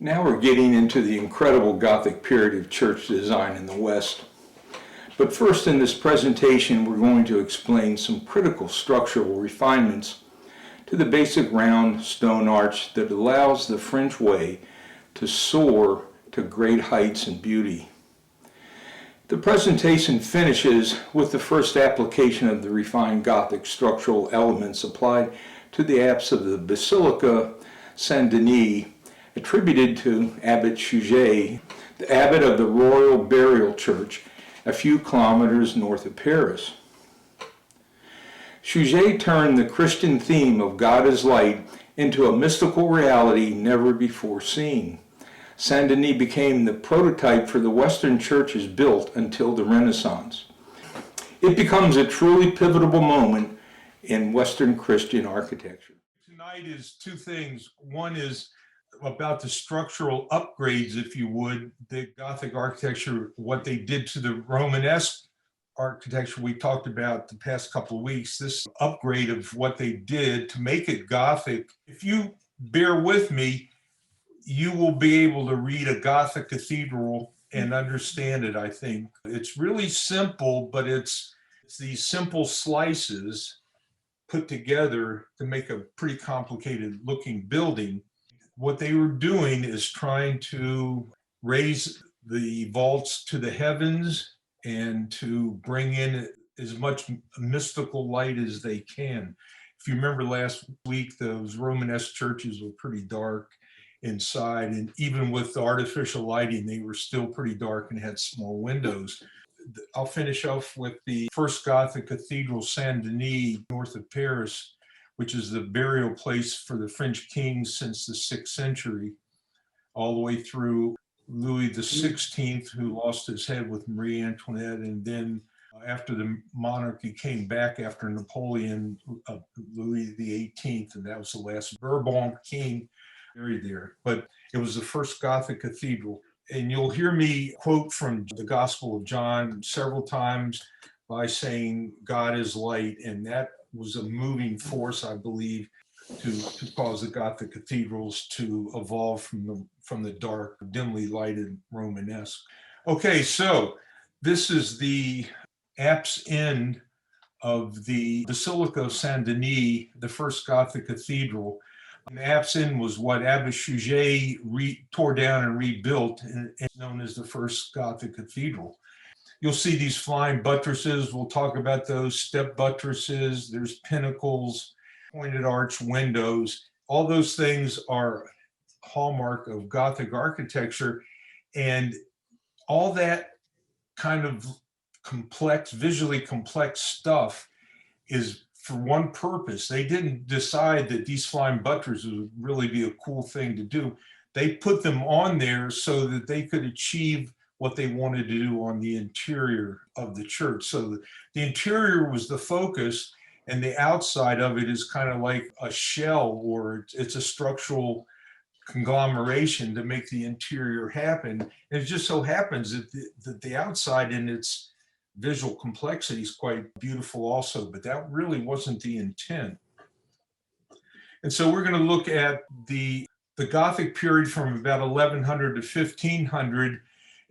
Now we're getting into the incredible Gothic period of church design in the West. But first in this presentation, we're going to explain some critical structural refinements to the basic round stone arch that allows the French way to soar to great heights and beauty. The presentation finishes with the first application of the refined Gothic structural elements applied to the apse of the Basilica Saint-Denis, attributed to Abbot Suger, the abbot of the Royal Burial Church, a few kilometers north of Paris. Suger turned the Christian theme of God as light into a mystical reality never before seen. Saint-Denis became the prototype for the Western churches built until the Renaissance. It becomes a truly pivotal moment in Western Christian architecture. Tonight is two things. One is about the structural upgrades, if you would, the Gothic architecture, what they did to the Romanesque architecture we talked about the past couple of weeks, this upgrade of what they did to make it Gothic. If you bear with me, you will be able to read a Gothic cathedral and understand it, I think. It's really simple, but it's these simple slices put together to make a pretty complicated looking building. What they were doing is trying to raise the vaults to the heavens and to bring in as much mystical light as they can. If you remember last week, those Romanesque churches were pretty dark inside, and even with the artificial lighting, they were still pretty dark and had small windows. I'll finish off with the first Gothic cathedral, Saint-Denis, north of Paris, which is the burial place for the French kings since the 6th century, all the way through Louis XVI, who lost his head with Marie Antoinette, and then after the monarchy came back after Napoleon, Louis XVIII, and that was the last Bourbon king buried there. But it was the first Gothic cathedral. And you'll hear me quote from the Gospel of John several times by saying, God is light, and that was a moving force, I believe, to cause the Gothic cathedrals to evolve from the dark, dimly lighted Romanesque. Okay, so this is the apse end of the Basilica of Saint-Denis, the first Gothic cathedral. The apse end was what Abbot Suger tore down and rebuilt, and known as the first Gothic cathedral. You'll see these flying buttresses. We'll talk about those step buttresses. There's pinnacles, pointed arch windows. All those things are hallmark of Gothic architecture. And all that kind of complex, visually complex stuff is for one purpose. They didn't decide that these flying buttresses would really be a cool thing to do. They put them on there so that they could achieve what they wanted to do on the interior of the church. So the interior was the focus, and the outside of it is kind of like a shell, or it's a structural conglomeration to make the interior happen. And it just so happens that the outside in its visual complexity is quite beautiful also, but that really wasn't the intent. And so we're going to look at the Gothic period from about 1100 to 1500.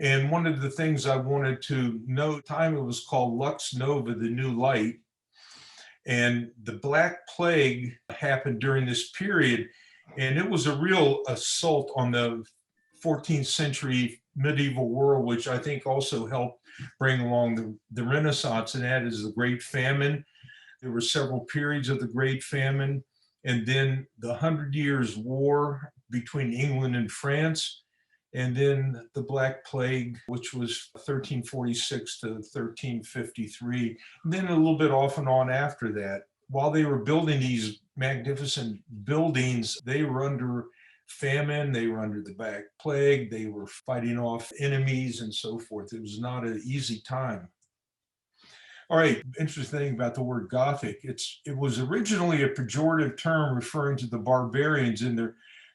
And one of the things I wanted to note, time it was called Lux Nova, the new light. And the Black Plague happened during this period. And it was a real assault on the 14th century medieval world, which I think also helped bring along the Renaissance, and that is the Great Famine. There were several periods of the Great Famine, and then the 100 Years' War between England and France, and then the Black Plague, which was 1346 to 1353, and then a little bit off and on after that. While they were building these magnificent buildings, they were under famine, they were under the Black Plague, they were fighting off enemies and so forth. It was not an easy time. All right, interesting thing about the word Gothic, it was originally a pejorative term referring to the barbarians in their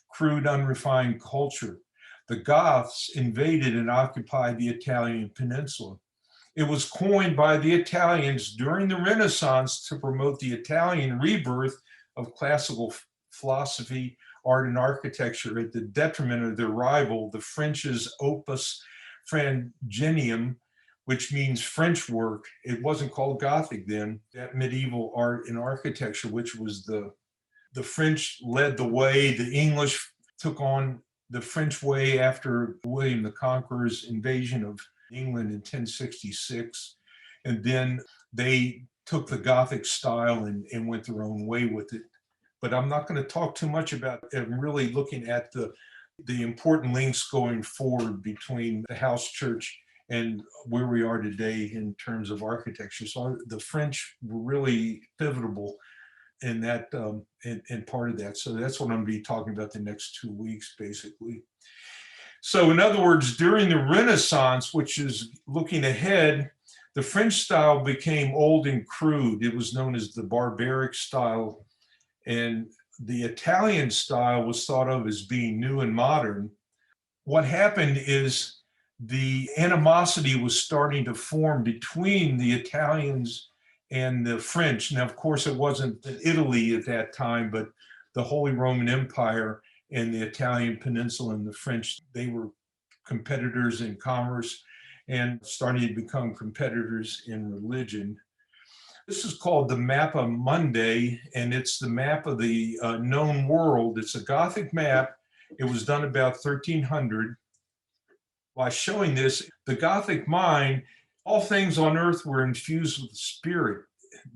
crude, unrefined culture. The Goths invaded and occupied the Italian peninsula. It was coined by the Italians during the Renaissance to promote the Italian rebirth of classical philosophy, art and architecture at the detriment of their rival, the French's opus frangenium, which means French work. It wasn't called Gothic then. That medieval art and architecture, which was the French led the way, the English took on the French way after William the Conqueror's invasion of England in 1066. And then they took the Gothic style and went their own way with it. But I'm not going to talk too much about it. I'm really looking at the important links going forward between the house church and where we are today in terms of architecture. So the French were really pivotal in that, in part of that. So that's what I'm going to be talking about the next 2 weeks, basically. So in other words, during the Renaissance, which is looking ahead, the French style became old and crude. It was known as the barbaric style. And the Italian style was thought of as being new and modern. What happened is the animosity was starting to form between the Italians and the French. Now, of course, it wasn't Italy at that time, but the Holy Roman Empire and the Italian peninsula and the French, they were competitors in commerce and starting to become competitors in religion. This is called the Mappa Mundi, and it's the map of the known world. It's a Gothic map. It was done about 1300. By showing this, the Gothic mind, all things on earth were infused with the spirit.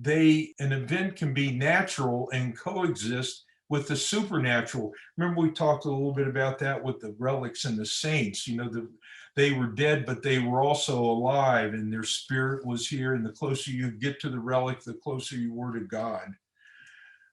An event can be natural and coexist with the supernatural. Remember, we talked a little bit about that with the relics and the saints. You know, they were dead, but they were also alive, and their spirit was here. And the closer you get to the relic, the closer you were to God.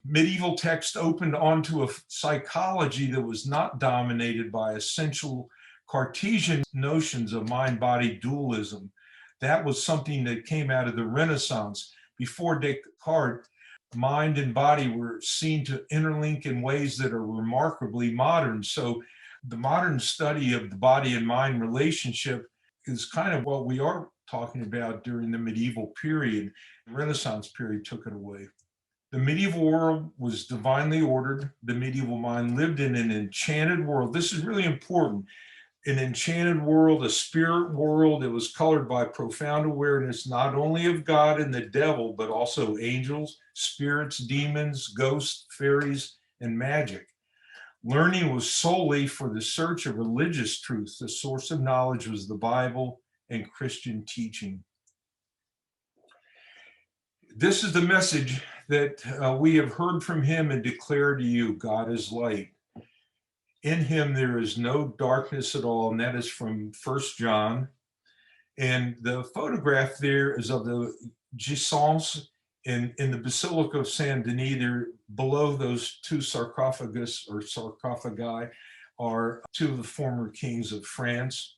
Medieval text opened onto a psychology that was not dominated by essential Cartesian notions of mind-body dualism. That was something that came out of the Renaissance. Before Descartes, mind and body were seen to interlink in ways that are remarkably modern. So the modern study of the body and mind relationship is kind of what we are talking about during the medieval period. The Renaissance period took it away. The medieval world was divinely ordered. The medieval mind lived in an enchanted world. This is really important. An enchanted world, a spirit world. It was colored by profound awareness, not only of God and the devil, but also angels, spirits, demons, ghosts, fairies, and magic. Learning was solely for the search of religious truth. The source of knowledge was the Bible and Christian teaching. This is the message that we have heard from him and declare to you: God is light. In him there is no darkness at all, and that is from 1 John. And the photograph there is of the Gisons in the Basilica of Saint Denis. There, below those two sarcophagi are two of the former kings of France.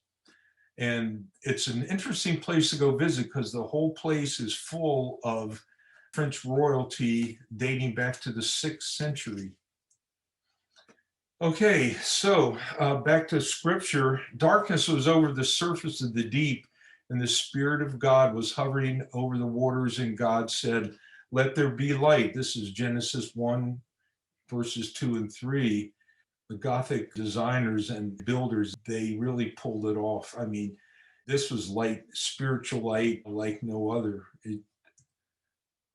And it's an interesting place to go visit because the whole place is full of French royalty dating back to the 6th century. Okay, so back to scripture. Darkness was over the surface of the deep, and the Spirit of God was hovering over the waters, and God said, "Let there be light." This is Genesis 1, verses 2 and 3. The Gothic designers and builders, they really pulled it off. I mean, this was light, spiritual light like no other. It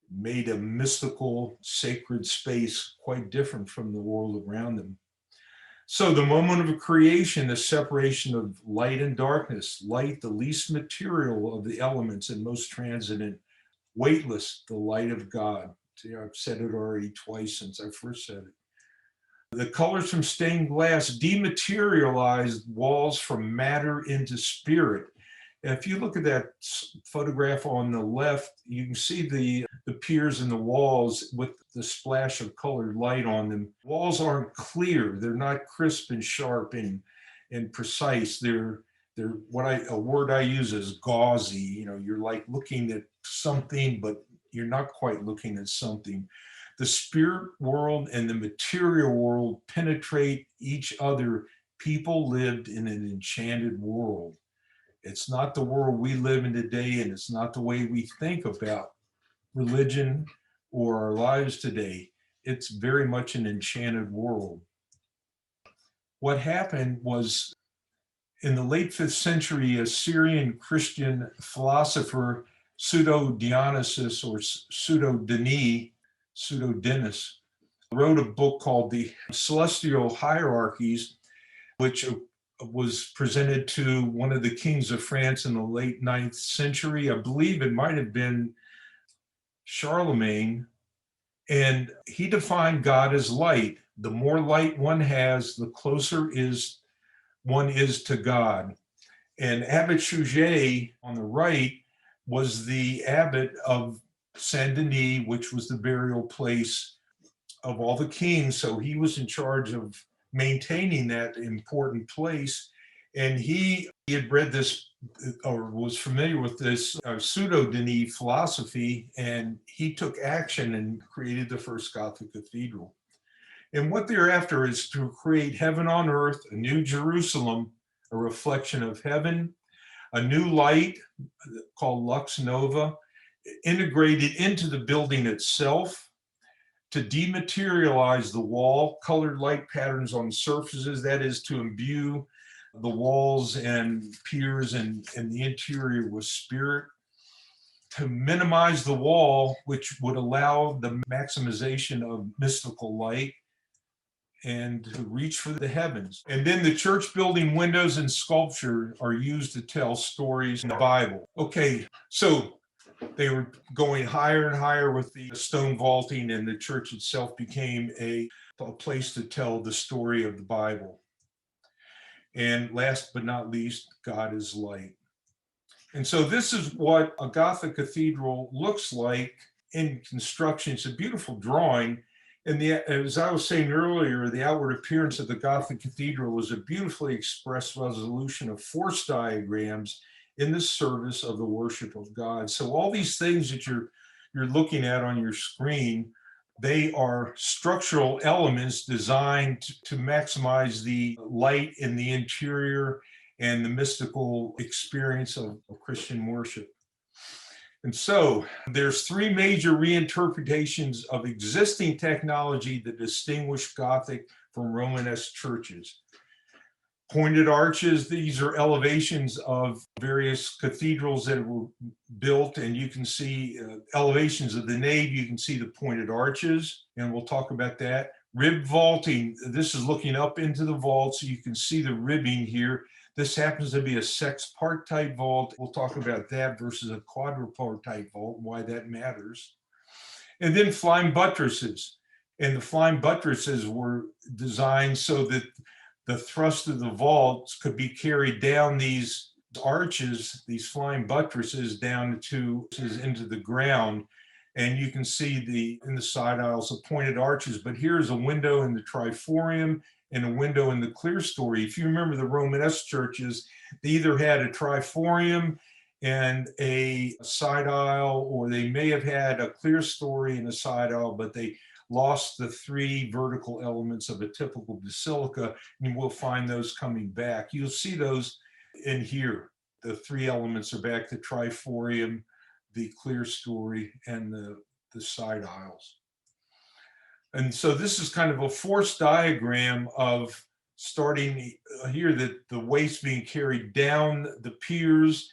made a mystical, sacred space quite different from the world around them. So the moment of creation, the separation of light and darkness, light, the least material of the elements and most transient, weightless, the light of God. See, I've said it already twice since I first said it. The colors from stained glass dematerialized walls from matter into spirit. And if you look at that photograph on the left, you can see the piers and the walls with the splash of colored light on them. Walls aren't clear. They're not crisp and sharp and precise. They're a word I use is gauzy. You know, you're like looking at something, but you're not quite looking at something. The spirit world and the material world penetrate each other. People lived in an enchanted world. It's not the world we live in today, and it's not the way we think about religion or our lives today. It's very much an enchanted world. what happened was in the late 5th century, a Syrian Christian philosopher, Pseudo-Dionysius or Pseudo-Denis, wrote a book called The Celestial Hierarchies, which was presented to one of the kings of France in the late 9th century. I believe it might have been Charlemagne. And he defined God as light. The more light one has, the closer one is to God. And Abbot Suger on the right was the abbot of Saint Denis, which was the burial place of all the kings. So he was in charge of maintaining that important place. And he had read this or was familiar with this pseudo-Denis philosophy, and he took action and created the first Gothic cathedral. And what they're after is to create heaven on earth, a new Jerusalem, a reflection of heaven, a new light called Lux Nova, integrated into the building itself, to dematerialize the wall, colored light patterns on surfaces, that is to imbue the walls and piers and the interior with spirit, to minimize the wall, which would allow the maximization of mystical light, and to reach for the heavens. And then the church building windows and sculpture are used to tell stories in the Bible. Okay, so they were going higher and higher with the stone vaulting, and the church itself became a place to tell the story of the Bible. And last but not least, God is light. And so this is what a Gothic cathedral looks like in construction. It's a beautiful drawing. And as I was saying earlier, the outward appearance of the Gothic cathedral is a beautifully expressed resolution of force diagrams in the service of the worship of God. So all these things that you're looking at on your screen, they are structural elements designed to maximize the light in the interior and the mystical experience of Christian worship. And so there's 3 major reinterpretations of existing technology that distinguish Gothic from Romanesque churches. Pointed arches, these are elevations of various cathedrals that were built, and you can see elevations of the nave, you can see the pointed arches, and we'll talk about that. Rib vaulting, this is looking up into the vault, so you can see the ribbing here. This happens to be a sexpart type vault. We'll talk about that versus a quadrupart type vault, why that matters. And then flying buttresses. And the flying buttresses were designed so that the thrust of the vaults could be carried down these arches, these flying buttresses down into the ground. And you can see in the side aisles the pointed arches, but here's a window in the triforium and a window in the clerestory. If you remember the Romanesque churches, they either had a triforium and a side aisle, or they may have had a clerestory and a side aisle, but they lost the 3 vertical elements of a typical basilica, and we'll find those coming back. You'll see those in here. The 3 elements are back: the triforium, the clerestory, and the side aisles. And so this is kind of a force diagram of starting here, that the waste being carried down the piers,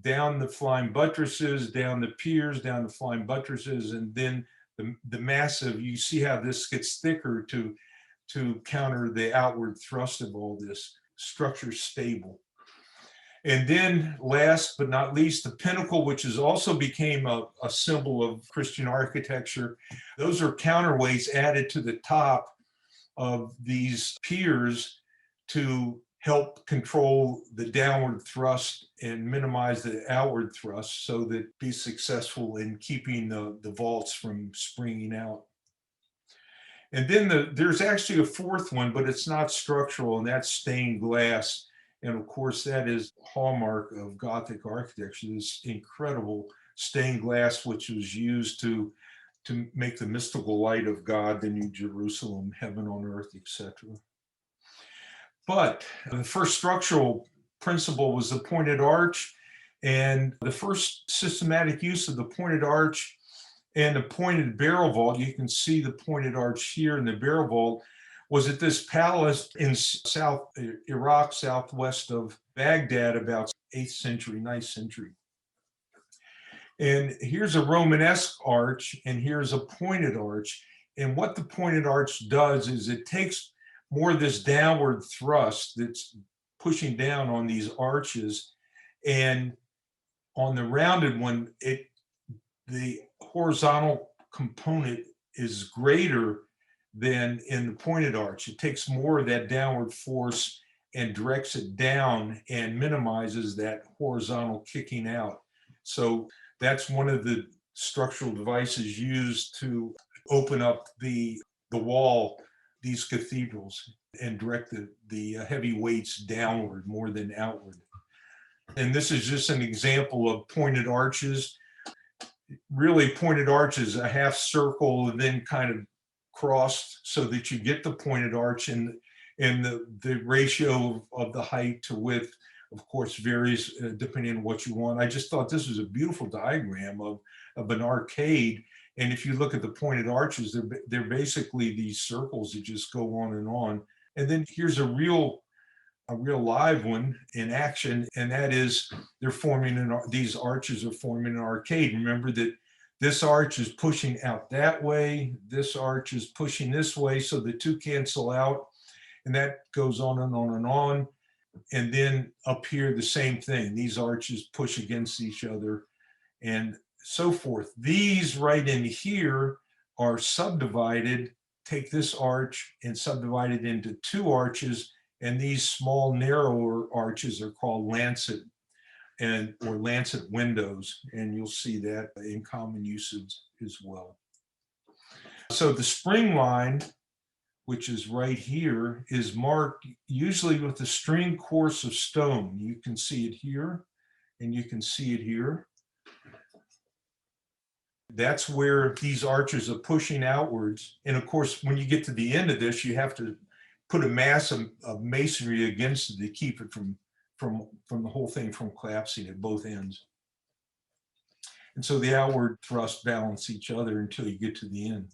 down the flying buttresses, down the piers, down the flying buttresses, and then the massive, you see how this gets thicker to counter the outward thrust of all this. Structure stable. And then last but not least, the pinnacle, which has also became a symbol of Christian architecture. Those are counterweights added to the top of these piers to help control the downward thrust and minimize the outward thrust, so that be successful in keeping the vaults from springing out. And then there's actually a 4th one, but it's not structural, and that's stained glass. And of course, that is the hallmark of Gothic architecture, this incredible stained glass, which was used to make the mystical light of God, the New Jerusalem, heaven on earth, etc. But the first structural principle was the pointed arch, and the first systematic use of the pointed arch and the pointed barrel vault, you can see the pointed arch here in the barrel vault, was at this palace in South Iraq, southwest of Baghdad, about 8th century, 9th century. And here's a Romanesque arch, and here's a pointed arch. And what the pointed arch does is it takes more of this downward thrust that's pushing down on these arches, and on the rounded one, the horizontal component is greater than in the pointed arch. It takes more of that downward force and directs it down and minimizes that horizontal kicking out. So that's one of the structural devices used to open up the wall, these cathedrals, and direct the heavy weights downward more than outward. And this is just an example of pointed arches. Really, pointed arches, a half circle and then kind of crossed so that you get the pointed arch, and the ratio of the height to width, of course, varies depending on what you want. I just thought this was a beautiful diagram of an arcade. And if you look at the pointed arches, they're basically these circles that just go on and on. And then here's a real live one in action, and that is these arches are forming an arcade. Remember that this arch is pushing out that way, this arch is pushing this way, so the two cancel out, and that goes on and on and on. And then up here, the same thing. These arches push against each other and so forth. These right in here are subdivided. Take this arch and subdivide it into two arches, and these small, narrower arches are called lancet or lancet windows, and you'll see that in common usage as well. So the spring line, which is right here, is marked usually with a string course of stone. You can see it here, and you can see it here. That's where these arches are pushing outwards. And of course, when you get to the end of this, you have to put a mass of masonry against it to keep it from the whole thing from collapsing at both ends. And so the outward thrust balance each other until you get to the end.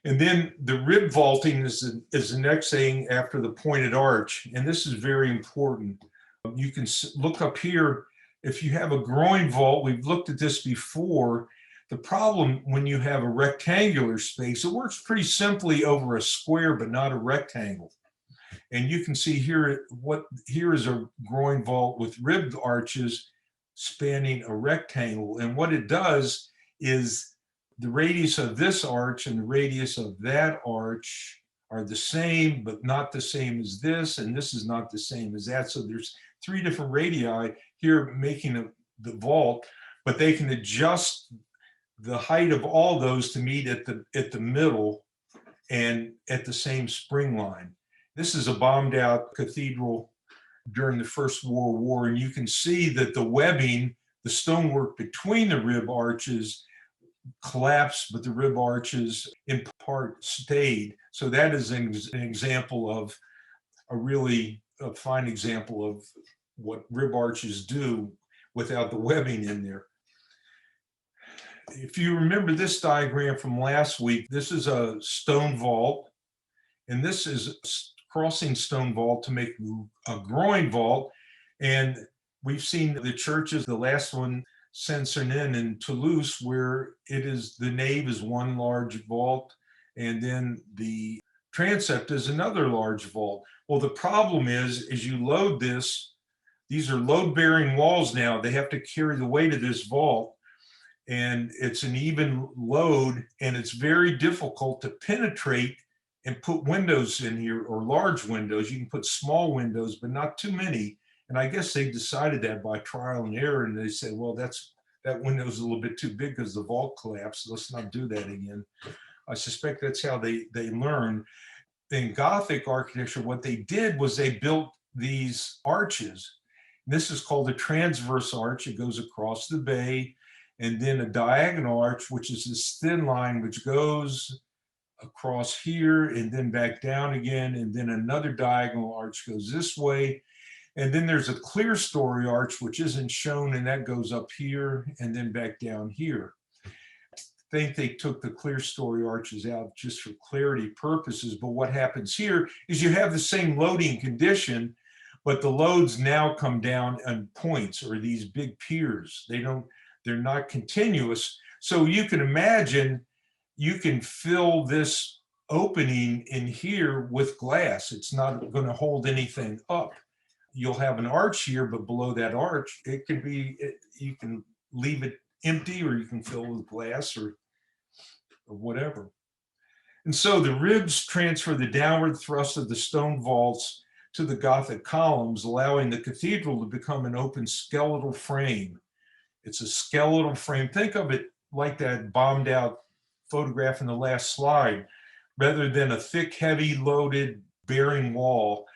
And then the rib vaulting is the next thing after the pointed arch. And this is very important. You can look up here. If you have a groin vault, we've looked at this before. The problem when you have a rectangular space, it works pretty simply over a square, but not a rectangle. And you can see here, here is a groin vault with ribbed arches spanning a rectangle. And what it does is the radius of this arch and the radius of that arch are the same, but not the same as this, and this is not the same as that. So there's three different radii here making the vault, but they can adjust the height of all those to meet at the middle and at the same spring line. This is a bombed out cathedral during the First World War, and you can see that the webbing, the stonework between the rib arches collapsed, but the rib arches in part stayed. So that is an example of a fine example of what rib arches do without the webbing in there. If you remember this diagram from last week, this is a stone vault, and this is a crossing stone vault to make a groin vault. And we've seen the churches, the last one, Saint-Sernin in Toulouse, where the nave is one large vault, and then the transept is another large vault. Well, the problem is, as you load this, these are load-bearing walls now. They have to carry the weight of this vault, and it's an even load, and it's very difficult to penetrate and put windows in here, or large windows. You can put small windows, but not too many. And I guess they decided that by trial and error, and they said, well, that window's a little bit too big because the vault collapsed. Let's not do that again. I suspect that's how they learned. In Gothic architecture, what they did was they built these arches. This is called a transverse arch. It goes across the bay, and then a diagonal arch, which is this thin line which goes across here and then back down again, and then another diagonal arch goes this way. And then there's a clear story arch, which isn't shown, and that goes up here and then back down here. think they took the clear story arches out just for clarity purposes. But what happens here is you have the same loading condition, but the loads now come down on points or these big piers. They're not continuous. So you can imagine you can fill this opening in here with glass. It's not going to hold anything up. You'll have an arch here, but below that arch, you can leave it empty or you can fill it with glass or whatever. And so the ribs transfer the downward thrust of the stone vaults to the Gothic columns, allowing the cathedral to become an open skeletal frame. It's a skeletal frame. Think of it like that bombed out photograph in the last slide, rather than a thick, heavy, loaded, bearing wall,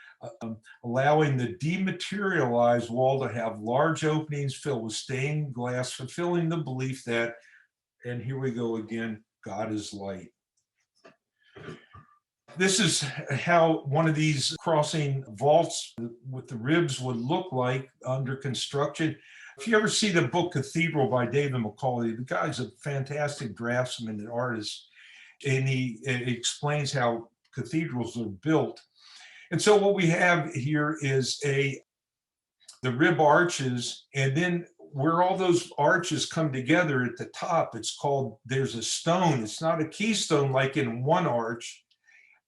allowing the dematerialized wall to have large openings filled with stained glass, fulfilling the belief that, and here we go again, God is light. This is how one of these crossing vaults with the ribs would look like under construction. If you ever see the book Cathedral by David Macaulay, the guy's a fantastic draftsman and artist, and he explains how cathedrals are built. And so what we have here is the rib arches, and then where all those arches come together at the top, there's a stone. It's not a keystone like in one arch,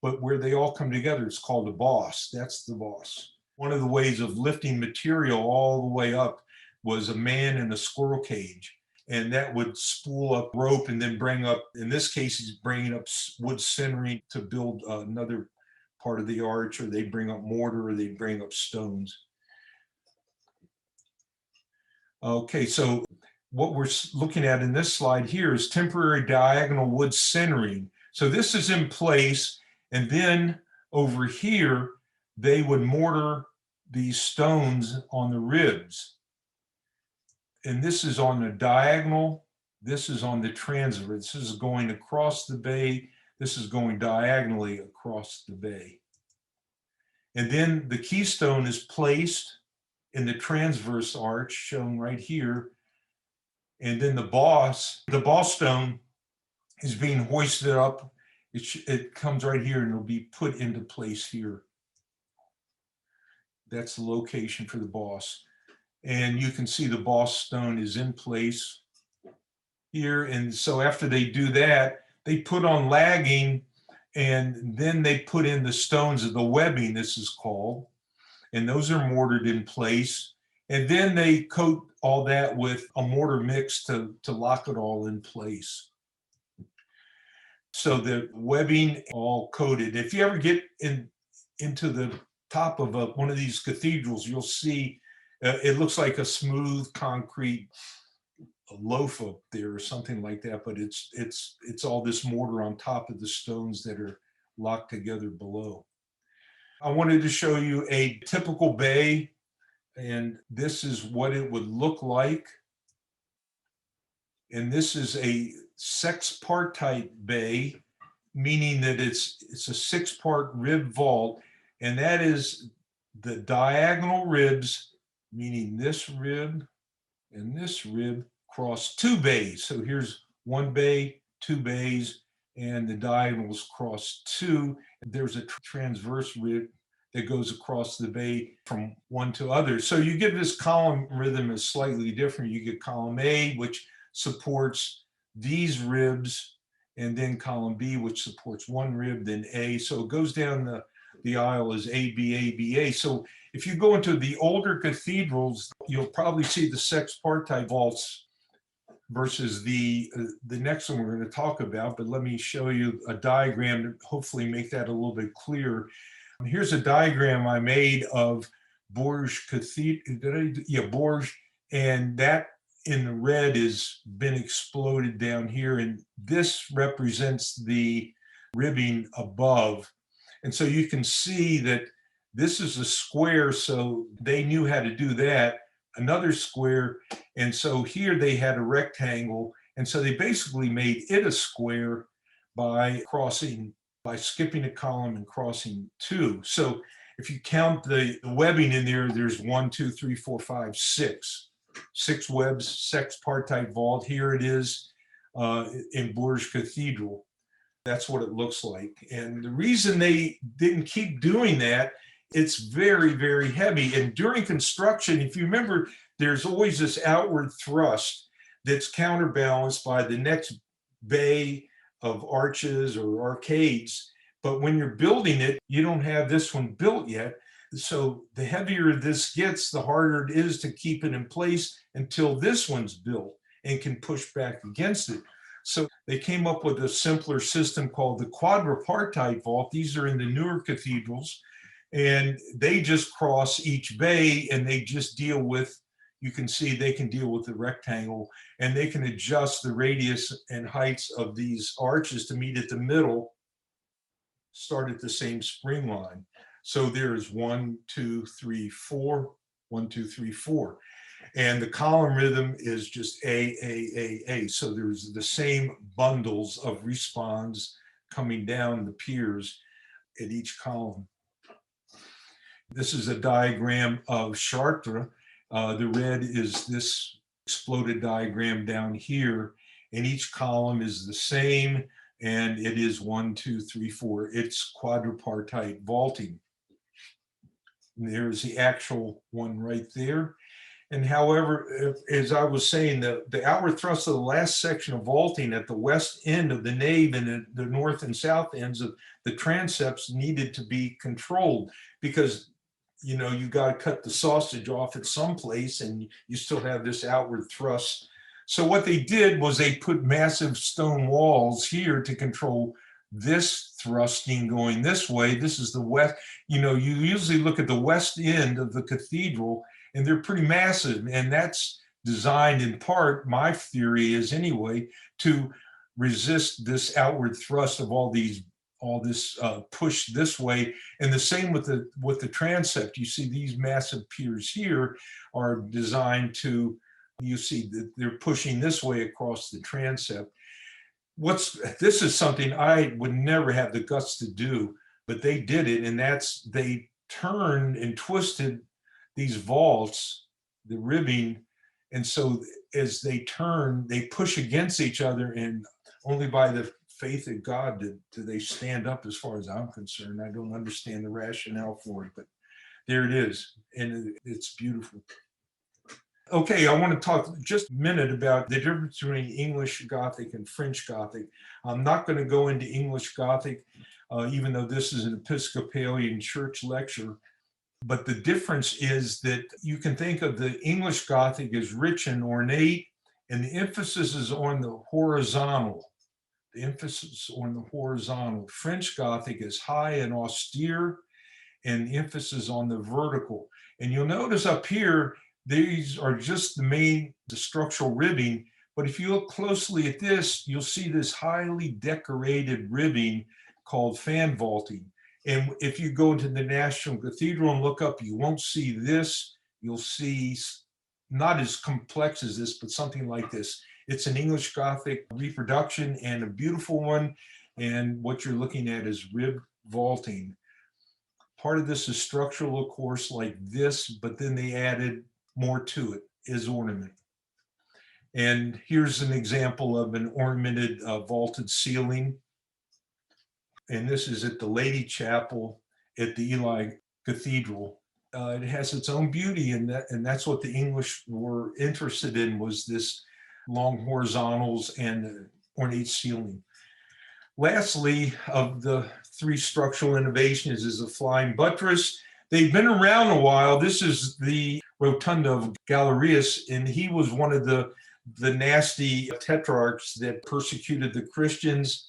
but where they all come together, it's called a boss. That's the boss. One of the ways of lifting material all the way up was a man in a squirrel cage, and that would spool up rope and then bring up, in this case, he's bringing up wood centering to build another part of the arch, or they bring up mortar, or they bring up stones. Okay, so what we're looking at in this slide here is temporary diagonal wood centering. So this is in place, and then over here, they would mortar these stones on the ribs. And this is on the diagonal, this is on the transverse. This is going across the bay, this is going diagonally across the bay. And then the keystone is placed in the transverse arch shown right here. And then the boss stone is being hoisted up. It comes right here and it'll be put into place here. That's the location for the boss. And you can see the boss stone is in place here. And so after they do that, they put on lagging, and then they put in the stones of the webbing, this is called, and those are mortared in place. And then they coat all that with a mortar mix to lock it all in place. So the webbing all coated. If you ever get into the top of one of these cathedrals, you'll see it looks like a smooth concrete loaf up there or something like that, but it's all this mortar on top of the stones that are locked together below. I wanted to show you a typical bay, and this is what it would look like. And this is a sexpartite bay, meaning that it's a 6-part rib vault, and that is the diagonal ribs, meaning this rib and this rib cross 2 bays. So here's 1 bay, 2 bays, and the diagonals cross 2. There's a transverse rib that goes across the bay from one to other. So you get this column rhythm is slightly different. You get column A, which supports these ribs, and then column B, which supports 1 rib, then A. So it goes down the aisle as A, B, A, B, A. So if you go into the older cathedrals, you'll probably see the sexpartite vaults versus the next one we're going to talk about. But let me show you a diagram to hopefully make that a little bit clearer. Here's a diagram I made of Bourges Cathedral, Bourges, and that in the red has been exploded down here, and this represents the ribbing above. And so you can see that this is a square, so they knew how to do that, another square, and so here they had a rectangle, and so they basically made it a square by skipping a column and crossing 2. So if you count the webbing in there, there's 1, 2, 3, 4, 5, 6. 6 webs, sexpartite vault. Here it is. in Bourges Cathedral. That's what it looks like. And the reason they didn't keep doing that, it's very, very heavy. And during construction, if you remember, there's always this outward thrust that's counterbalanced by the next bay of arches or arcades. But when you're building it, you don't have this one built yet. So the heavier this gets, the harder it is to keep it in place until this one's built and can push back against it. So they came up with a simpler system called the quadripartite vault. These are in the newer cathedrals, and they just cross each bay and they just deal with, you can see they can deal with the rectangle, and they can adjust the radius and heights of these arches to meet at the middle, start at the same spring line. So there's 1, 2, 3, 4, 1, 2, 3, 4. And the column rhythm is just A. So there's the same bundles of respawns coming down the piers at each column. This is a diagram of Chartres. The red is this exploded diagram down here, and each column is the same, and it is 1, 2, 3, 4. It's quadripartite vaulting. And there's the actual one right there. And however, as I was saying, the outward thrust of the last section of vaulting at the west end of the nave and the north and south ends of the transepts needed to be controlled, because you know you got to cut the sausage off at some place and you still have this outward thrust. So what they did was they put massive stone walls here to control this thrusting going this way. This is the west. You know, you usually look at the west end of the cathedral, and they're pretty massive. And that's designed in part, my theory is anyway, to resist this outward thrust of all this push this way. And the same with the transept. You see these massive piers here are designed to, you see that they're pushing this way across the transept. This is something I would never have the guts to do, but they did it, and they turned and twisted these vaults, the ribbing, and so as they turn, they push against each other, and only by the faith of God do they stand up, as far as I'm concerned. I don't understand the rationale for it, but there it is, and it's beautiful. Okay, I want to talk just a minute about the difference between English Gothic and French Gothic. I'm not going to go into English Gothic, even though this is an Episcopalian church lecture. But the difference is that you can think of the English Gothic as rich and ornate, and the emphasis is on the horizontal. The emphasis on the horizontal. French Gothic is high and austere, and the emphasis on the vertical. And you'll notice up here, these are just the structural ribbing. But if you look closely at this, you'll see this highly decorated ribbing called fan vaulting. And if you go into the National Cathedral and look up, you won't see this. You'll see not as complex as this, but something like this. It's an English Gothic reproduction and a beautiful one. And what you're looking at is rib vaulting. Part of this is structural, of course, like this, but then they added more to it as ornament. And here's an example of an ornamented vaulted ceiling. And this is at the Lady Chapel at the Ely Cathedral. It has its own beauty, and that's what the English were interested in, was this long horizontals and ornate ceiling. Lastly, of the three structural innovations is the flying buttress. They've been around a while. This is the Rotunda of Galerius, and he was one of the nasty tetrarchs that persecuted the Christians.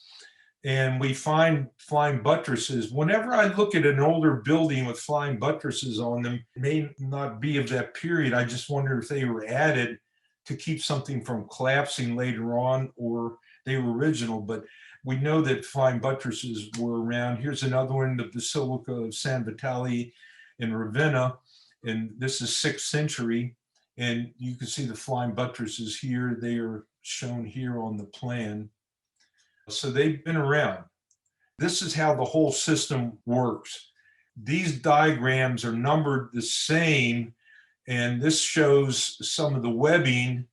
And we find flying buttresses. Whenever I look at an older building with flying buttresses on them, it may not be of that period. I just wonder if they were added to keep something from collapsing later on, or they were original. But we know that flying buttresses were around. Here's another one, the Basilica of San Vitale in Ravenna, and this is 6th century. And you can see the flying buttresses here. They are shown here on the plan. So they've been around. This is how the whole system works. These diagrams are numbered the same, and this shows some of the webbing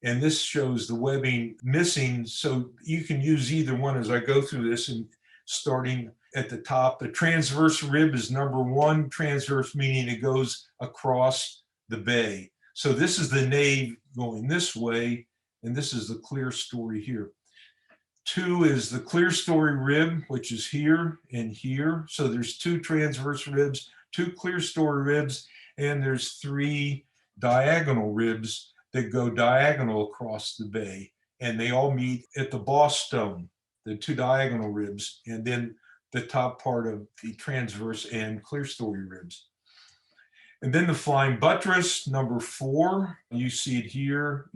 And this shows the webbing missing. So you can use either one as I go through this, and starting at the top. The transverse rib is number one. Transverse meaning it goes across the bay. So this is the nave going this way, and this is the clear story here. Two is the clear story rib, which is here and here. So there's two transverse ribs, two clear story ribs, and there's three diagonal ribs that go diagonal across the bay. And they all meet at the boss stone, the two diagonal ribs, and then the top part of the transverse and clear story ribs. And then the flying buttress, number four, you see it here,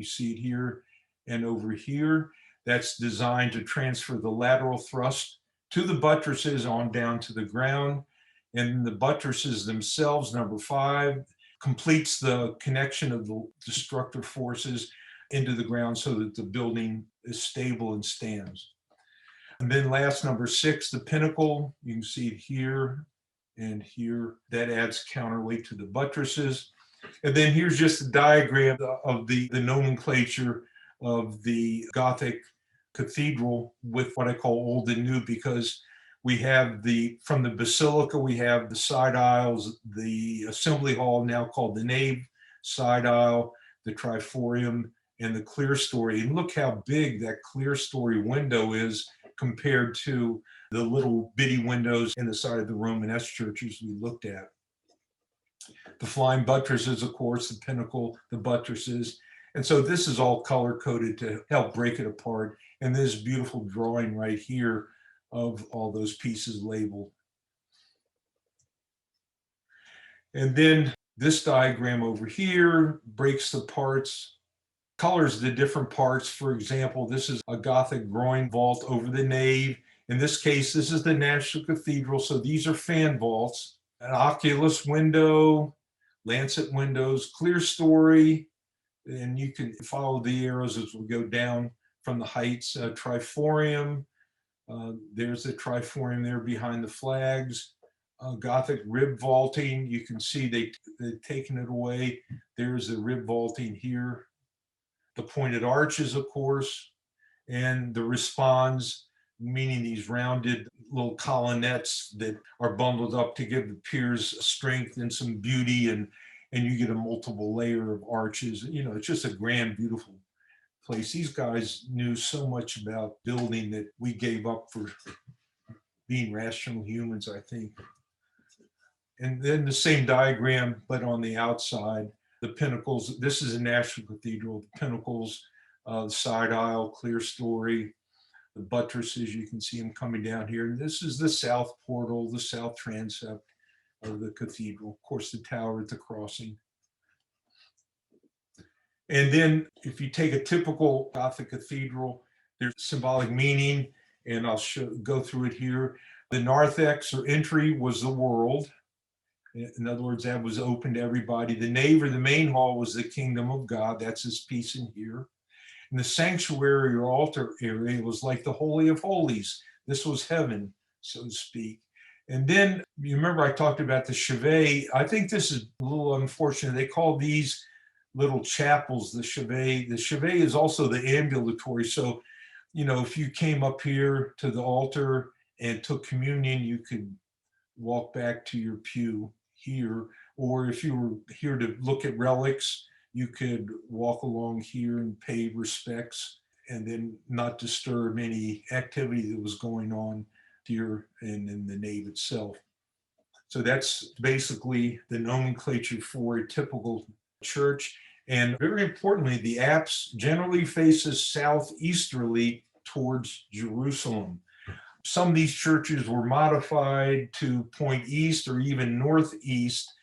and over here. That's designed to transfer the lateral thrust to the buttresses on down to the ground. And the buttresses themselves, number five, completes the connection of the destructive forces into the ground so that the building is stable and stands. And then last, number six, the pinnacle, you can see it here and here. That adds counterweight to the buttresses. And then here's just a diagram of the nomenclature of the Gothic cathedral with what I call old and new, because we have from the basilica, we have the side aisles, the assembly hall, now called the nave side aisle, the triforium, and the clear story. And look how big that clear story window is compared to the little bitty windows in the side of the Romanesque churches we looked at. The flying buttresses, of course, the pinnacle, the buttresses. And so this is all color coded to help break it apart. And this beautiful drawing right here of all those pieces labeled. And then this diagram over here breaks the parts, colors the different parts. For example, this is a Gothic groin vault over the nave. In this case, this is the National Cathedral. So these are fan vaults, an oculus window, lancet windows, clear story, and you can follow the arrows as we go down from the heights. Triforium, there's the triforium there behind the flags. Gothic rib vaulting, you can see they've taken it away. There's the rib vaulting here. The pointed arches, of course, and the responds, meaning these rounded little colonnettes that are bundled up to give the piers strength and some beauty, and you get a multiple layer of arches. You know, it's just a grand, beautiful place. These guys knew so much about building that we gave up for being rational humans, I think. And then the same diagram, but on the outside, the pinnacles. This is a National Cathedral. The pinnacles, the side aisle, clear story, the buttresses, you can see them coming down here. And this is the south portal, the south transept of the cathedral. Of course, the tower at the crossing. And then if you take a typical Gothic cathedral, there's symbolic meaning, and I'll go through it here. The narthex, or entry, was the world. In other words, that was open to everybody. The nave, or the main hall, was the kingdom of God. That's his piece in here. And the sanctuary or altar area was like the Holy of Holies. This was heaven, so to speak. And then, you remember I talked about the chevet. I think this is a little unfortunate. They call these little chapels the chevet. The chevet is also the ambulatory. So, you know, if you came up here to the altar and took communion, you could walk back to your pew here. Or if you were here to look at relics, you could walk along here and pay respects and then not disturb any activity that was going on here and in the nave itself. So that's basically the nomenclature for a typical church. And very importantly, the apse generally faces southeasterly towards Jerusalem. Some of these churches were modified to point east or even northeast,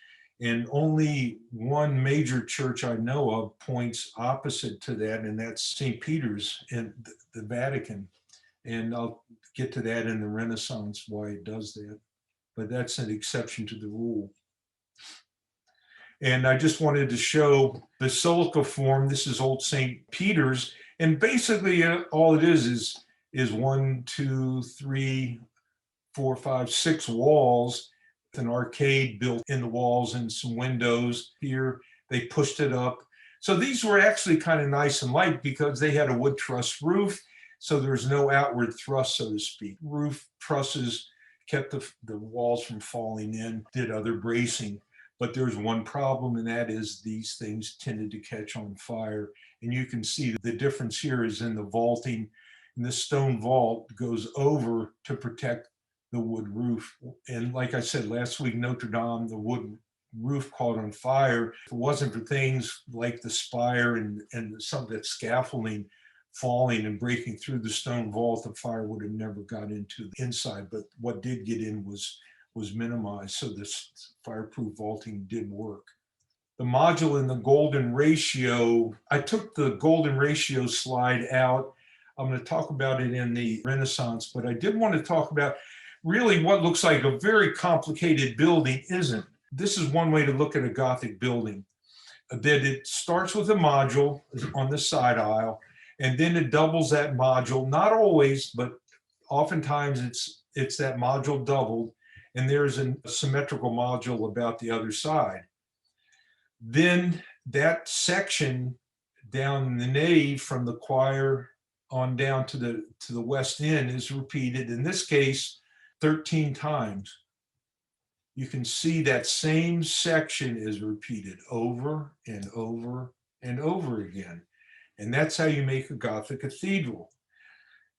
and only one major church I know of points opposite to that, and that's St. Peter's in the Vatican. And I'll get to that in the Renaissance, why it does that. But that's an exception to the rule. And I just wanted to show basilica form. This is Old St. Peter's. And basically all it is 1, 2, 3, 4, 5, 6 walls with an arcade built in the walls and some windows here. They pushed it up. So these were actually kind of nice and light because they had a wood truss roof, so there's no outward thrust, so to speak. Roof trusses kept the walls from falling in, did other bracing. But there's one problem, and that is these things tended to catch on fire. And you can see the difference here is in the vaulting. And this stone vault goes over to protect the wood roof. And like I said last week, Notre Dame, the wood roof caught on fire. If it wasn't for things like the spire and some of that scaffolding falling and breaking through the stone vault, the fire would have never got into the inside. But what did get in was minimized, so this fireproof vaulting did work. The module in the golden ratio, I took the golden ratio slide out. I'm going to talk about it in the Renaissance, but I did want to talk about really what looks like a very complicated building isn't. This is one way to look at a Gothic building, that it starts with a module on the side aisle, and then it doubles that module. Not always, but oftentimes it's that module doubled, and there's a symmetrical module about the other side. Then that section down in the nave from the choir on down to the west end is repeated, in this case, 13 times. You can see that same section is repeated over and over and over again. And that's how you make a Gothic cathedral.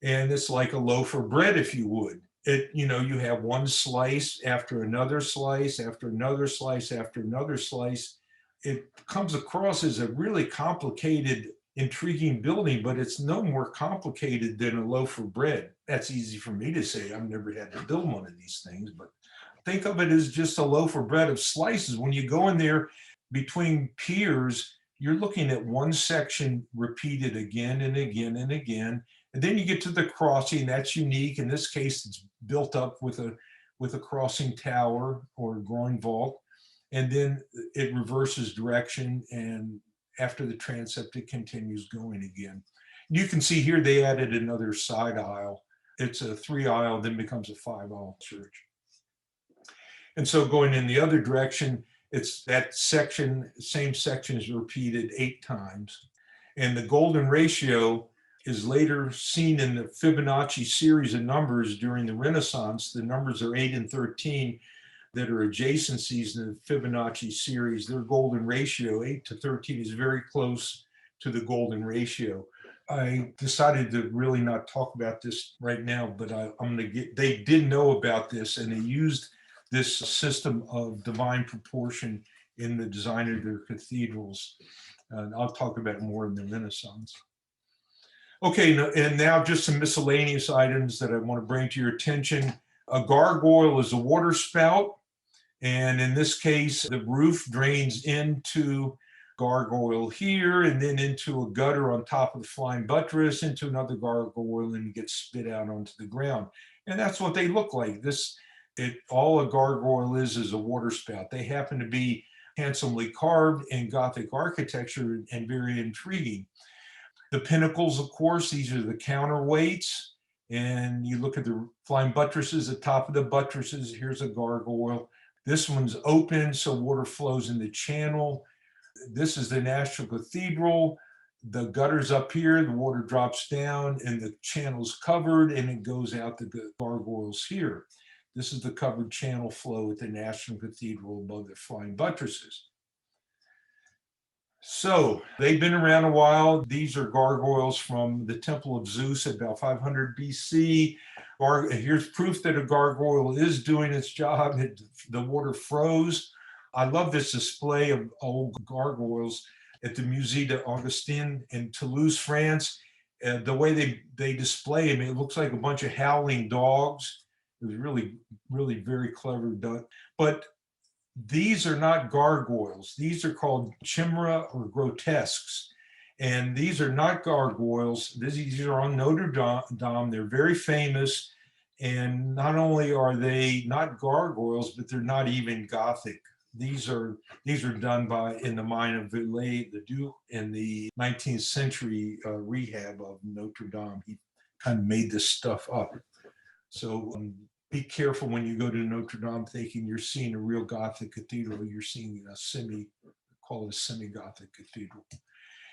And it's like a loaf of bread, if you would. You have one slice after another slice, after another slice, after another slice. It comes across as a really complicated, intriguing building, but it's no more complicated than a loaf of bread. That's easy for me to say. I've never had to build one of these things, but think of it as just a loaf of bread of slices. When you go in there between piers, you're looking at one section repeated again and again and again. And then you get to the crossing. That's unique. In this case, it's built up with a crossing tower or groin vault. And then it reverses direction. And after the transept, it continues going again. You can see here they added another side aisle. It's a 3-aisle, then becomes a 5-aisle church. And so going in the other direction, it's that section, same section is repeated 8 times. And the golden ratio is later seen in the Fibonacci series of numbers during the Renaissance. The numbers are 8 and 13 that are adjacencies in the Fibonacci series. Their golden ratio, 8 to 13, is very close to the golden ratio. I decided to really not talk about this right now, but they did know about this, and they used this system of divine proportion in the design of their cathedrals. And I'll talk about it more in the Renaissance. Okay, and now just some miscellaneous items that I want to bring to your attention. A gargoyle is a water spout, and in this case, the roof drains into gargoyle here, and then into a gutter on top of the flying buttress, into another gargoyle, and gets spit out onto the ground. And that's what they look like. All a gargoyle is a water spout. They happen to be handsomely carved in Gothic architecture and very intriguing. The pinnacles, of course, these are the counterweights. And you look at the flying buttresses, the top of the buttresses, here's a gargoyle. This one's open, so water flows in the channel. This is the National Cathedral. The gutter's up here, the water drops down, and the channel's covered, and it goes out the gargoyles here. This is the covered channel flow at the National Cathedral above the flying buttresses. So they've been around a while. These are gargoyles from the Temple of Zeus at about 500 BC. Here's proof that a gargoyle is doing its job. The water froze. I love this display of old gargoyles at the Musée d'Augustin in Toulouse, France. The way they display them, it looks like a bunch of howling dogs. It was really, really very clever done. But these are not gargoyles. These are called chimera or grotesques. And these are not gargoyles. These are on Notre Dame. They're very famous. And not only are they not gargoyles, but they're not even Gothic. These are done in the mind of Viollet-le-Duc in the 19th century rehab of Notre Dame. He kind of made this stuff up. So be careful when you go to Notre Dame thinking you're seeing a real Gothic cathedral. You're seeing call it a semi-Gothic cathedral.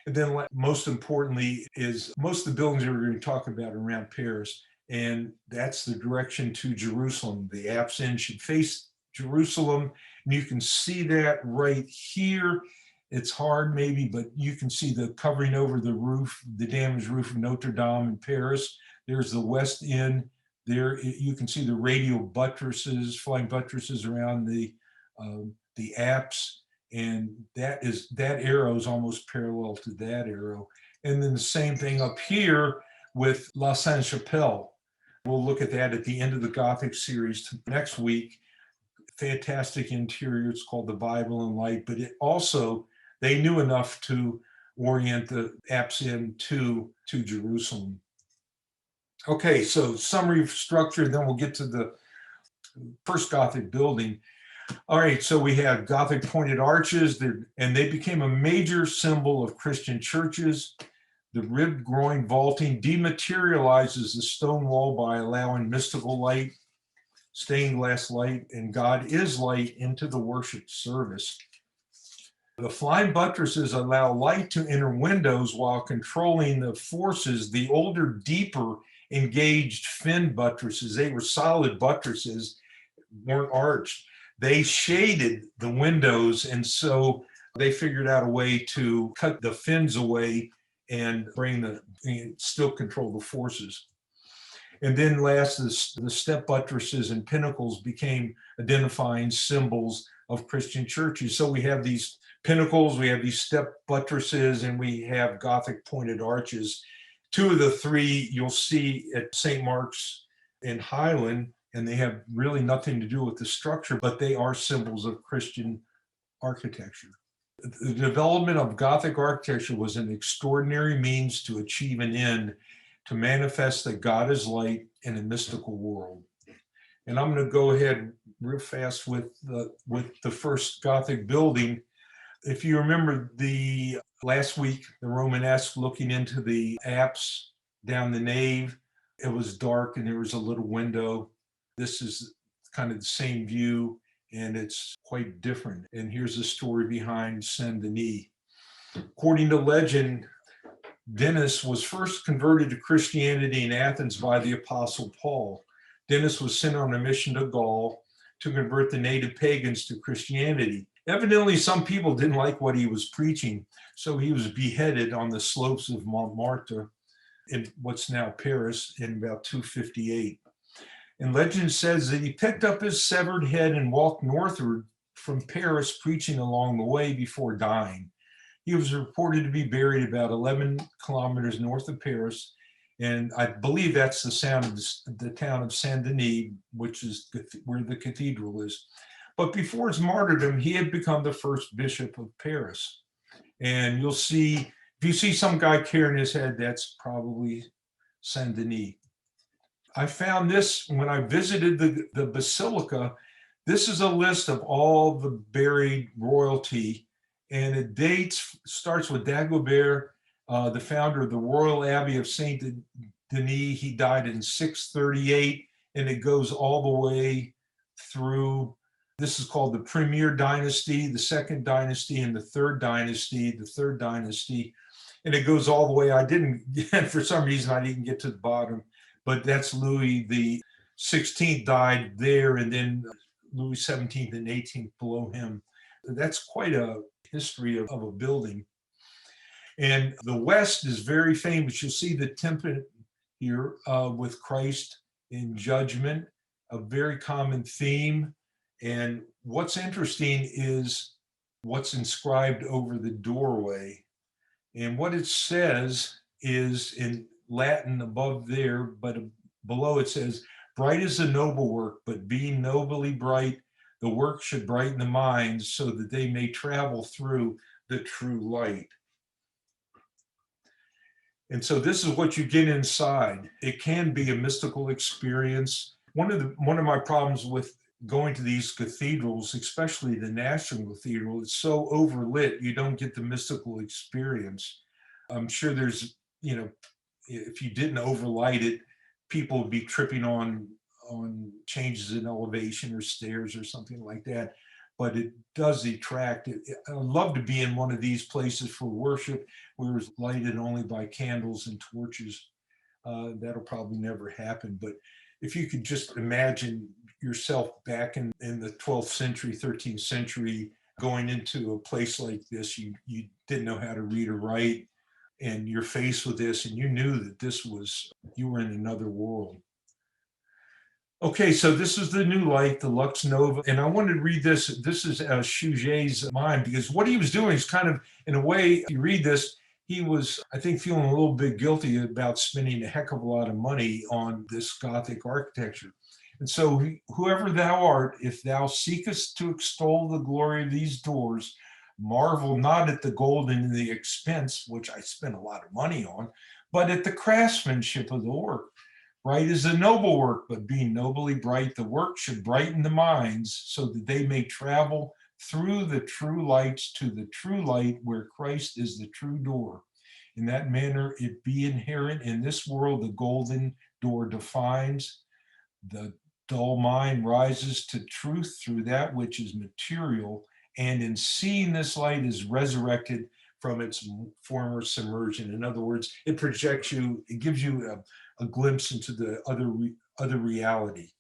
And then most importantly is most of the buildings that we're going to talk about around Paris, and that's the direction to Jerusalem. The apse end should face Jerusalem, and you can see that right here. It's hard maybe, but you can see the covering over the roof, the damaged roof of Notre Dame in Paris. There's the west end. There you can see the radial buttresses, flying buttresses around the apse, and that arrow is almost parallel to that arrow. And then the same thing up here with La Sainte-Chapelle. We'll look at that at the end of the Gothic series next week. Fantastic interior. It's called The Bible and Light, but it also, they knew enough to orient the apse end to Jerusalem. Okay, so summary of structure, then we'll get to the first Gothic building. All right, so we have Gothic pointed arches, and they became a major symbol of Christian churches. The ribbed groin vaulting dematerializes the stone wall by allowing mystical light, stained glass light, and God is light into the worship service. The flying buttresses allow light to enter windows while controlling the forces. The older, deeper, engaged fin buttresses, they were solid buttresses, weren't arched. They shaded the windows, and so they figured out a way to cut the fins away and still control the forces. And then last, the step buttresses and pinnacles became identifying symbols of Christian churches. So we have these pinnacles, we have these step buttresses, and we have Gothic pointed arches. Two of the three you'll see at St. Mark's in Highland, and they have really nothing to do with the structure, but they are symbols of Christian architecture. The development of Gothic architecture was an extraordinary means to achieve an end, to manifest that God is light in a mystical world. And I'm going to go ahead real fast with the first Gothic building. If you remember last week, the Romanesque looking into the apse down the nave, it was dark and there was a little window. This is kind of the same view, and it's quite different. And here's the story behind Saint Denis. According to legend, Denis was first converted to Christianity in Athens by the Apostle Paul. Denis was sent on a mission to Gaul to convert the native pagans to Christianity. Evidently, some people didn't like what he was preaching, so he was beheaded on the slopes of Montmartre in what's now Paris in about 258. And legend says that he picked up his severed head and walked northward from Paris, preaching along the way before dying. He was reported to be buried about 11 kilometers north of Paris, and I believe that's the town of Saint Denis, which is where the cathedral is. But before his martyrdom, he had become the first bishop of Paris. And you'll see, if you see some guy carrying his head, that's probably Saint Denis. I found this when I visited the basilica. This is a list of all the buried royalty, and it starts with Dagobert, the founder of the Royal Abbey of Saint Denis. He died in 638, and it goes all the way through. This is called the Premier Dynasty, the Second Dynasty, and the Third Dynasty, and it goes all the way. For some reason, I didn't get to the bottom. But that's Louis the 16th died there, and then Louis 17th and 18th below him. That's quite a history of a building. And the West is very famous. You'll see the temple here with Christ in judgment, a very common theme. And what's interesting is what's inscribed over the doorway. And what it says is in Latin above there, but below it says, bright is the noble work, but being nobly bright, the work should brighten the minds so that they may travel through the true light. And so this is what you get inside. It can be a mystical experience. One of my problems with going to these cathedrals, especially the National Cathedral, it's so overlit, you don't get the mystical experience. I'm sure there's, if you didn't overlight it, people would be tripping on changes in elevation or stairs or something like that. but it does attract. I'd love to be in one of these places for worship where it's lighted only by candles and torches. That'll probably never happen. But if you could just imagine yourself back in the 12th century, 13th century, going into a place like this, you didn't know how to read or write, and you're faced with this, and you knew that you were in another world. Okay, so this is the new light, the Lux Nova, and I wanted to read this. This is Suger's mind, because what he was doing is kind of, in a way, if you read this, he was, I think, feeling a little bit guilty about spending a heck of a lot of money on this Gothic architecture. And so, whoever thou art, if thou seekest to extol the glory of these doors, marvel not at the gold and the expense, which I spent a lot of money on, but at the craftsmanship of the work. Bright is a noble work, but being nobly bright, the work should brighten the minds so that they may travel through the true lights to the true light where Christ is the true door. In that manner, it be inherent in this world, the golden door defines. The dull mind rises to truth through that which is material, and in seeing this light is resurrected from its former submersion. In other words, it projects you, it gives you a glimpse into the other reality.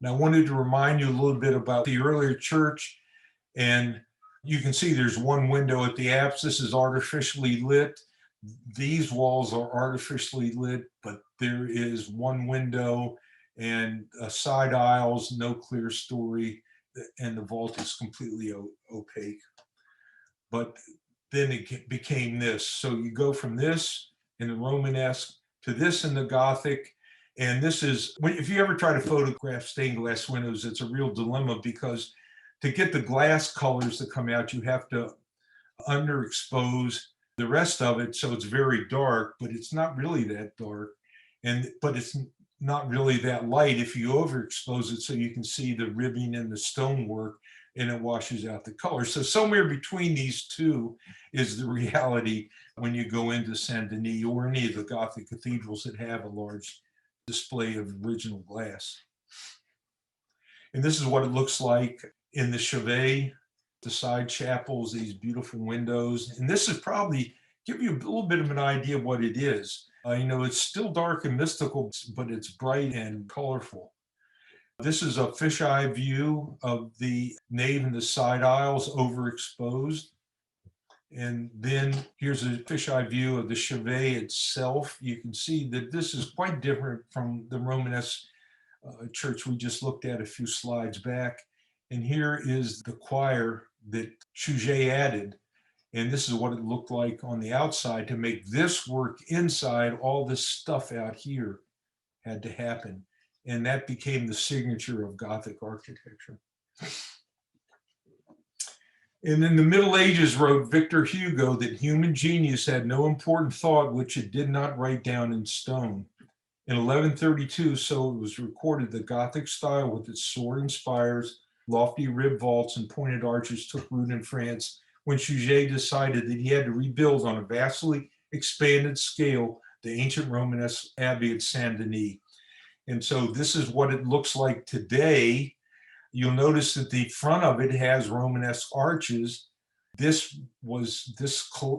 And I wanted to remind you a little bit about the earlier church, and you can see there's one window at the apse. This is artificially lit. These walls are artificially lit, but there is one window and side aisles, no clear story, and the vault is completely opaque. But then it became this. So you go from this in the Romanesque to this in the Gothic. And this is, if you ever try to photograph stained glass windows, it's a real dilemma, because to get the glass colors to come out, you have to underexpose the rest of it, so it's very dark, but it's not really that dark. But it's not really that light if you overexpose it, so you can see the ribbing and the stonework, and it washes out the color. So somewhere between these two is the reality when you go into Saint Denis or any of the Gothic cathedrals that have a large display of original glass. And this is what it looks like in the Chevet, the side chapels, these beautiful windows. And this is probably give you a little bit of an idea of what it is. It's still dark and mystical, but it's bright and colorful. This is a fisheye view of the nave and the side aisles overexposed. And then here's a fisheye view of the Chevet itself. You can see that this is quite different from the Romanesque church we just looked at a few slides back. And here is the choir that Suger added. And this is what it looked like on the outside. To make this work inside, all this stuff out here had to happen. And that became the signature of Gothic architecture. And in the Middle Ages wrote Victor Hugo that human genius had no important thought which it did not write down in stone. In 1132, so it was recorded, the Gothic style with its soaring spires, lofty rib vaults, and pointed arches took root in France when Suger decided that he had to rebuild on a vastly expanded scale the ancient Romanesque abbey at Saint Denis. And so this is what it looks like today. You'll notice that the front of it has Romanesque arches. This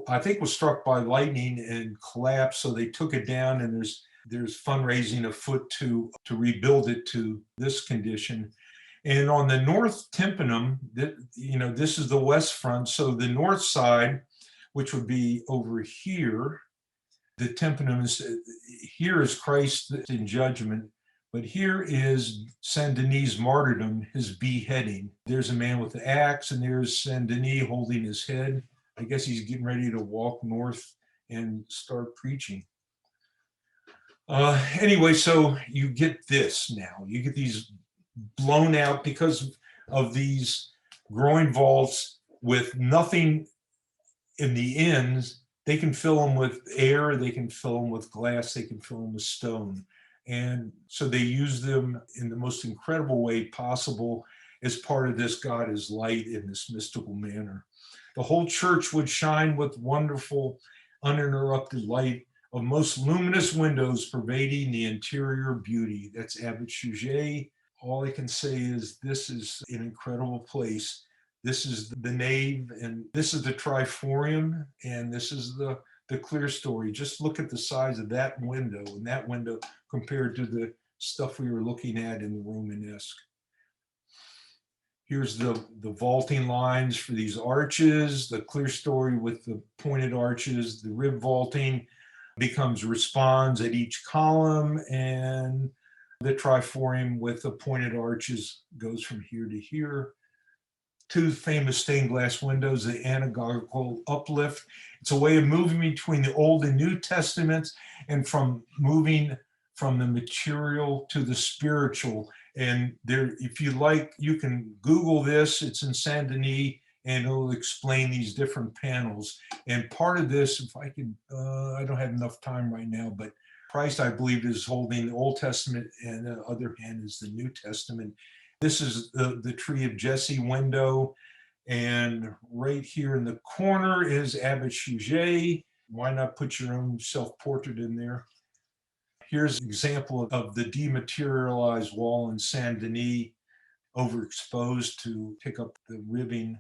I think was struck by lightning and collapsed, so they took it down, and there's fundraising afoot to rebuild it to this condition. And on the north tympanum, this is the west front, so the north side, which would be over here, the tympanum here is Christ in judgment. But here is Saint Denis' martyrdom, his beheading. There's a man with the axe, and there's Saint Denis holding his head. I guess he's getting ready to walk north and start preaching. Anyway, so you get this now. You get these blown out because of these groin vaults with nothing in the ends. They can fill them with air, they can fill them with glass, they can fill them with stone. And so they use them in the most incredible way possible as part of this God is light in this mystical manner. The whole church would shine with wonderful, uninterrupted light of most luminous windows pervading the interior beauty. That's Abbott Suger, all I can say is this is an incredible place. This is the nave, and this is the triforium, and this is the clear story. Just look at the size of that window and that window compared to the stuff we were looking at in the Romanesque. Here's the vaulting lines for these arches, the clear story with the pointed arches, the rib vaulting becomes responds at each column, and the triforium with the pointed arches goes from here to here. Two famous stained glass windows, the anagogical uplift. It's a way of moving between the Old and New Testaments and from moving from the material to the spiritual. And there, if you like, you can Google this. It's in Saint Denis, and it'll explain these different panels. And part of this, if I could, I don't have enough time right now, but Christ, I believe, is holding the Old Testament, and the other hand is the New Testament. This is the Tree of Jesse window. And right here in the corner is Abbott Suger. Why not put your own self-portrait in there? Here's an example of the dematerialized wall in Saint Denis, overexposed to pick up the ribbing.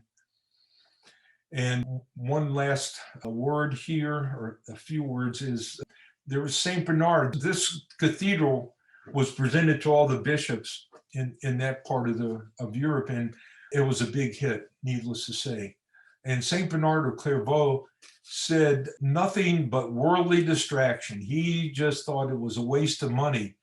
And one last word here, or a few words, is there was St. Bernard. This cathedral was presented to all the bishops in that part of Europe, and it was a big hit, needless to say. And St. Bernard of Clairvaux said nothing but worldly distraction. He just thought it was a waste of money.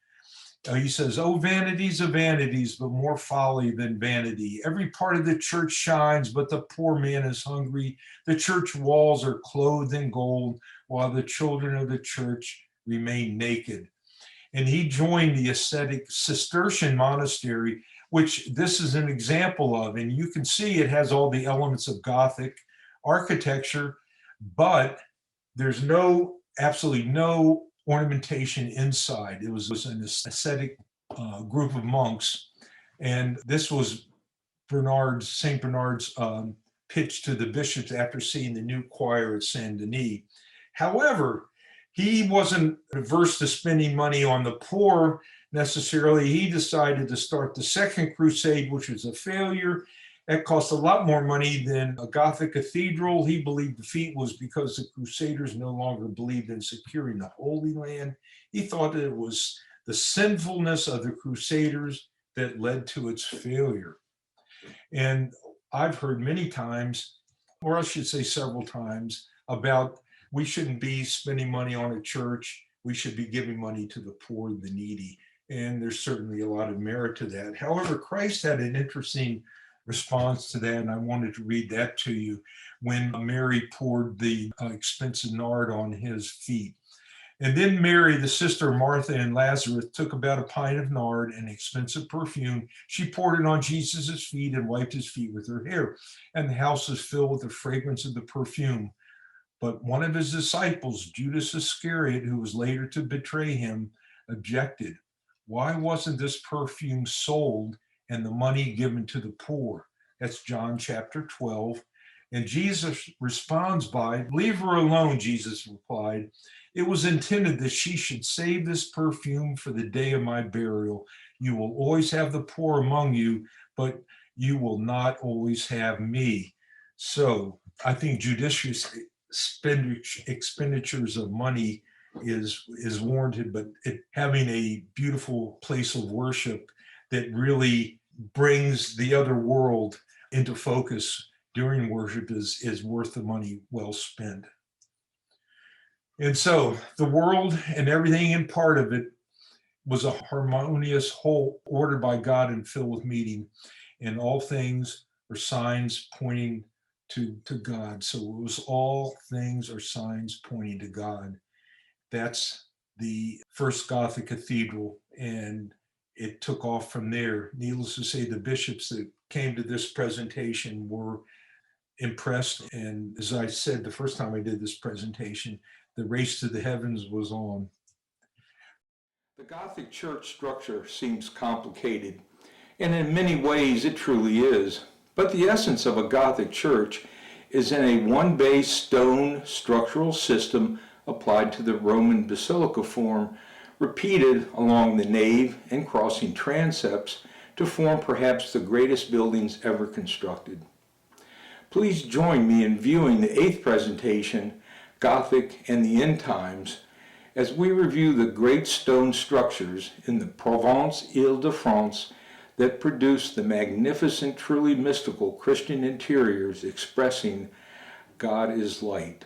He says, "Oh, vanities of vanities, but more folly than vanity. Every part of the church shines, but the poor man is hungry. The church walls are clothed in gold, while the children of the church remain naked." And he joined the ascetic Cistercian monastery, which this is an example of. And you can see it has all the elements of Gothic architecture, but there's absolutely no ornamentation inside. It was an ascetic group of monks. And this was St. Bernard's pitch to the bishops after seeing the new choir at Saint Denis. However, he wasn't averse to spending money on the poor necessarily. He decided to start the Second Crusade, which was a failure. That cost a lot more money than a Gothic cathedral. He believed the feat was because the Crusaders no longer believed in securing the Holy Land. He thought that it was the sinfulness of the Crusaders that led to its failure. And I've heard many times, or I should say several times, about we shouldn't be spending money on a church. We should be giving money to the poor and the needy. And there's certainly a lot of merit to that. However, Christ had an interesting response to that, and I wanted to read that to you. When Mary poured the expensive nard on his feet. "And then Mary, the sister of Martha and Lazarus, took about a pint of nard, an expensive perfume. She poured it on Jesus' feet and wiped his feet with her hair. And the house was filled with the fragrance of the perfume. But one of his disciples, Judas Iscariot, who was later to betray him, objected. 'Why wasn't this perfume sold and the money given to the poor?'" That's John chapter 12. And Jesus responds by, "Leave her alone," Jesus replied. "It was intended that she should save this perfume for the day of my burial. You will always have the poor among you, but you will not always have me." So I think judicious expenditures of money is warranted, but having a beautiful place of worship that really brings the other world into focus during worship is worth the money well spent. And so the world and everything in part of it was a harmonious whole ordered by God and filled with meaning, and all things are signs pointing to God. So it was all things are signs pointing to God. That's the first Gothic cathedral, and it took off from there. Needless to say, the bishops that came to this presentation were impressed. And as I said the first time I did this presentation, the race to the heavens was on. The Gothic church structure seems complicated, and in many ways it truly is. But the essence of a Gothic church is in a one-base stone structural system applied to the Roman basilica form, repeated along the nave and crossing transepts to form perhaps the greatest buildings ever constructed. Please join me in viewing the 8th presentation, Gothic and the End Times, as we review the great stone structures in the Provence-Île-de-France that produce the magnificent, truly mystical Christian interiors expressing God is light.